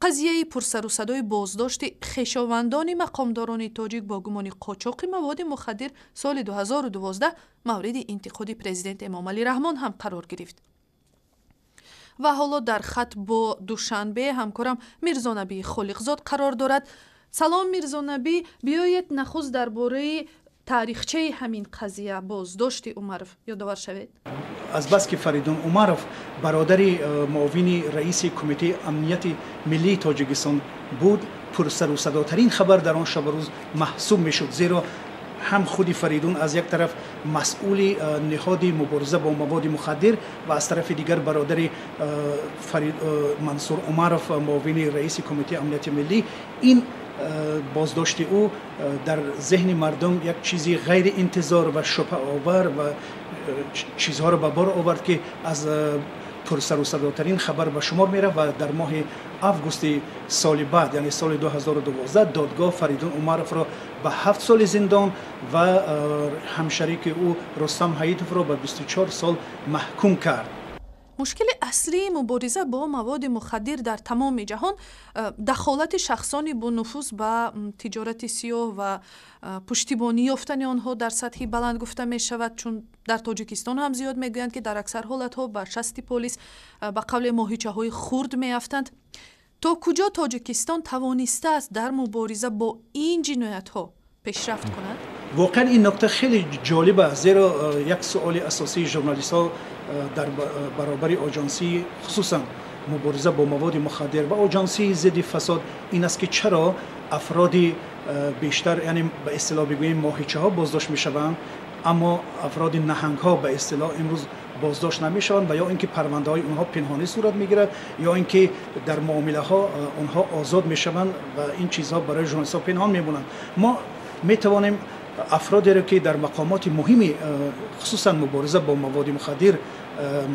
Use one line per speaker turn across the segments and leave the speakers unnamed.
قضیه پرسر و صدای بازداشت خویشاوندان مقامداران تاجیک با گمان قاچاق مواد مخدر سال 2012 مورد انتقاد پرزیدنت امامعلی رحمان هم قرار گرفت. و حالا در خط با دوشنبه همکارم میرزا نبی خالقزاد قرار دارد. سلام میرزا نبی، بیایید نخست درباره تاریخچه همین قضیه بازداشت عمرов یادآور شوید.
از بس که فریدون عمرов برادر معاون رئیس کمیته امنیت ملی تاجیکستان بود، پرسر و صداترین خبر در آن شب و روز محسوب میشد، زیرا هم خود فریدون از یک طرف مسئول نهاد مبارزه با مواد مخدر و از طرف دیگر برادر منصور عمرov معاون رئیس کمیته امنیت ملی، این بازداشت او در ذهن مردم یک چیزی غیر انتظار و شبهه آور و چیزها را به بار آورد که از پرسر و صداترین خبر به شمار میره و در ماه آگوست سال بعد یعنی سال 2012 دادگاه فریدون عمرov را به 7 سال زندان و همشریک او رستم حییتوف را به 24 سال محکوم کرد.
مشکل اصلی مبارزه با مواد مخدر در تمام جهان دخالت شخصانی با نفوذ به تجارت سیاه و پشتیبانی یافتن آنها در سطح بلند گفته می شود، چون در تاجیکستان هم زیاد میگویند که در اکثر حالتها به شست پلیس به قول ماهیچه های خرد میافتند. تا کجا تاجیکستان توانسته است در مبارزه با این جنایت ها پیشرفت کند؟
واقعا این نکته خیلی جالبه، زیرا یک سوال اساسی ژورنالیست ها در برابر آژانسی خصوصا مبارزه با مواد مخدر و آژانسی ضد فساد این است که چرا افراد بیشتر، یعنی به اصطلاح بگوییم ماهیچه ها بازداشت میشوند اما افراد نهنگ ها به اصطلاح امروز بازداشت نمیشوند و یا اینکه پرونده های اونها پنهانی صورت میگیرد یا اینکه در معامله ها اونها آزاد میشوند و این چیزها برای ژورنالیست ها پنهان میمونند. ما میتوانیم افرادی را که در مقامات مهمی خصوصا مبارزه با مواد مخدر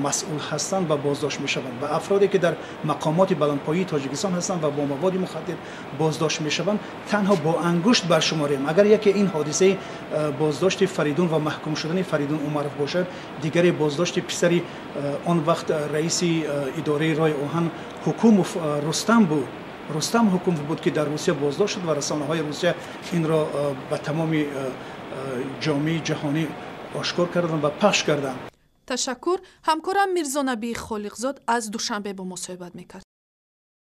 مسئول هستند و بازداشت میشوند و افرادی که در مقامات بلندپایه تاجیکستان هستند و با مواد مخدر بازداشت میشوند تنها با انگشت برشماریم. اگر یکی این حادثه بازداشت فریدون و محکوم شدن فریدون عمرov باشد، دیگر بازداشت پسری آن وقت رئیس اداره رای آهن حکومت رستم حکومت بود که در روسیه بازداشت شد و رسانه‌های روسیه این را به تمام جامعه جهانی آشکار کردند و پخش کردند.
تشکر. همکارم میرزا نبی خالقزاد از دوشنبه با ما صحبت میکرد.